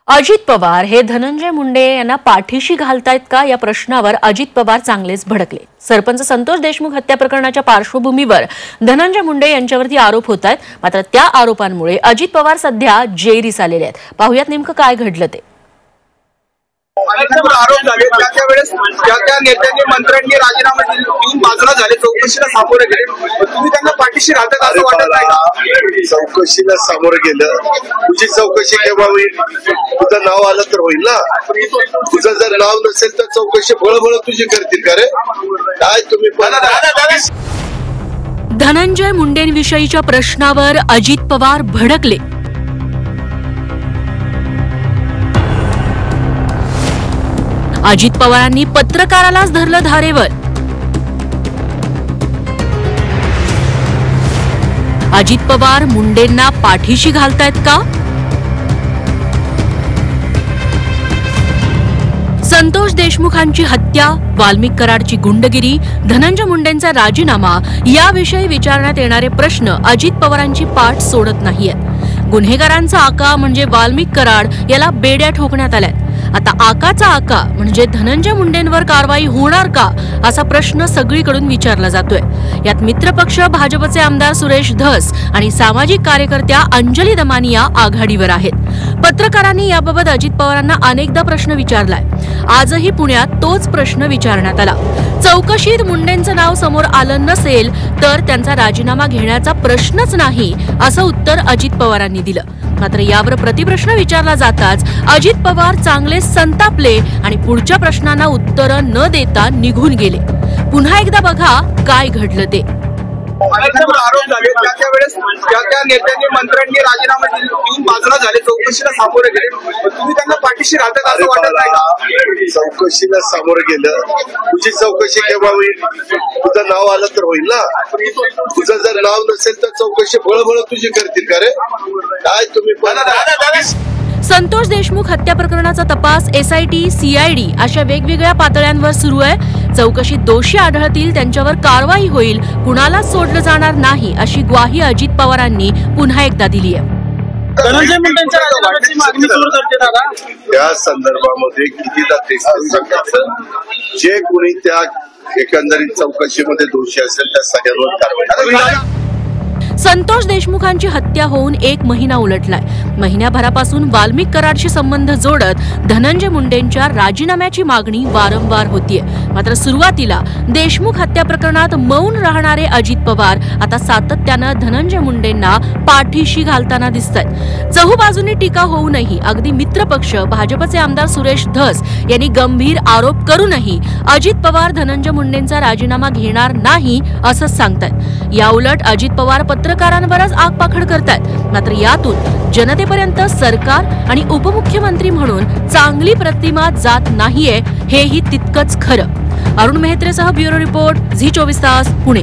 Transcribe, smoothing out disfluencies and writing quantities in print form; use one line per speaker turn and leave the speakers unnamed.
अजित पवार हे धनंजय मुंडे यांना पाठीशी घालतायत का या प्रश्नावर अजित पवार चांगलेच भडकले। सरपंच संतोष देशमुख हत्या प्रकरणाच्या पार्श्वभूमीवर धनंजय मुंडे यांच्यावरती आरोप होत आहेत। मात्र त्या आरोपांमुळे अजित पवार सध्या जेरीस आलेले आहेत। पाहुयात नेमकं काय घडलं ते।
आरोप झाले त्यावेळेस त्या नेत्यांनी मंत्र्यांनी राजीनामा देऊन बाजूला झाले, चौकशीला सामोरे गेले। तुम्ही त्यांना पाठीशी राहतात असं वाटत नाही?
चौकशीला सामोरे गेलं, तुझी चौकशी केव्हा होईल? तुझं नाव आलं तर होईल ना। तुझं जर नाव नसेल तर चौकशी बळबळ तुझी करतील का रे? काय तुम्ही
धनंजय मुंडेंविषयीच्या प्रश्नावर अजित पवार भडकले। अजित पवारांनी पत्रकारालाच धरलं धारेवर। अजित पवार मुंडेंना पाठीशी घालतायत का? संतोष देशमुखांची हत्या, वाल्मिक कराडची गुंडगिरी, धनंजय मुंडेंचा राजीनामा याविषयी विचारण्यात येणारे प्रश्न अजित पवारांची पाठ सोडत नाहीयेत। गुन्हेगारांचा आका म्हणजे वाल्मिक कराड याला बेड्या ठोकण्यात आल्यात। आता आकाचा आका म्हणजे धनंजय मुंडेंवर कारवाई होणार का असा प्रश्न सगळीकडून विचारला जातोय। यात मित्रपक्ष भाजपचे आमदार सुरेश धस आणि सामाजिक कार्यकर्त्या अंजली दमानिया आघाडीवर आहेत। पत्रकारांनी याबाबत अजित पवारांना अनेकदा प्रश्न विचारलाय। आजही पुण्यात तोच प्रश्न विचारण्यात आला। चौकशीत मुंडेंचं नाव समोर आलं नसेल तर त्यांचा राजीनामा घेण्याचा प्रश्नच नाही असं उत्तर अजित पवारांनी दिलं। मात्र यावर प्रतिप्रश्न विचारला जाताच अजित पवार चांगले संतापले आणि पुढच्या प्रश्नांना उत्तरं न देता निघून गेले। पुन्हा एकदा बघा काय घडलं ते।
आरोप झाले त्यावेळेस त्या नेत्यांनी मंत्र्यांनी राजीनामा देऊन बाजूला झाले, चौकशीला सामोरे गेले। तुम्ही त्यांना पाठीशी राहतात असं वाटत नाही?
चौकशीला सामोरे गेलं, तुझी चौकशी केव्हा होईल? तुझं नाव आलं तर होईल ना। तुझं जर नाव नसेल तर चौकशी बळबळ तुझी करतील का रे? काय तुम्ही
संतोष देशमुख हत्या प्रकरणाचा तपास SIT, CID अशा वेगवेगळ्या पातळ्यांवर सुरू आहे। चौकशीत दोषी आढळतील त्यांच्यावर कारवाई होईल, कुणालाच सोडलं जाणार नाही अशी ग्वाही अजित पवारांनी पुन्हा एकदा दिली आहे।
धनंजय मुंडेंच्या राजीनाम्याची मागणी सुरू करते दादा।
त्या संदर्भामध्ये कितीदा तेच सांगायचं, जे कोणी त्या एकंदरीत चौकशीमध्ये दोषी असेल त्या सगळ्यांवर कारवाई।
संतोष देशमुखांची हत्या होऊन 1 महिना उलटलाय। महिन्याभरापासून वाल्मिक कराडशी संबंध जोडत धनंजय मुंडेंच्या राजीनाम्याची मागणी वारंवार होतीये। मात्र सुरुवातीला देशमुख हत्या प्रकरणात मौन राहणारे अजित पवार आता सातत्यानं धनंजय मुंडेंना पाठीशी घालताना दिसतायत। चहूबाजूंनी टीका होऊनही अगदी मित्रपक्ष भाजपचे आमदार सुरेश धस यांनी गंभीर आरोप करूनही अजित पवार धनंजय मुंडेंचा राजीनामा घेणार नाही असं सांगतायत। याउलट अजित पवार पत्रकारांवरच आगपाखड करतायत। मात्र यातून जनतेपर्यंत सरकार आणि उपमुख्यमंत्री म्हणून चांगली प्रतिमा जात नाहीये हेही तितकंच खरं। अरुण मेहत्रेसह ब्युरो रिपोर्ट, झी24 तास, पुणे।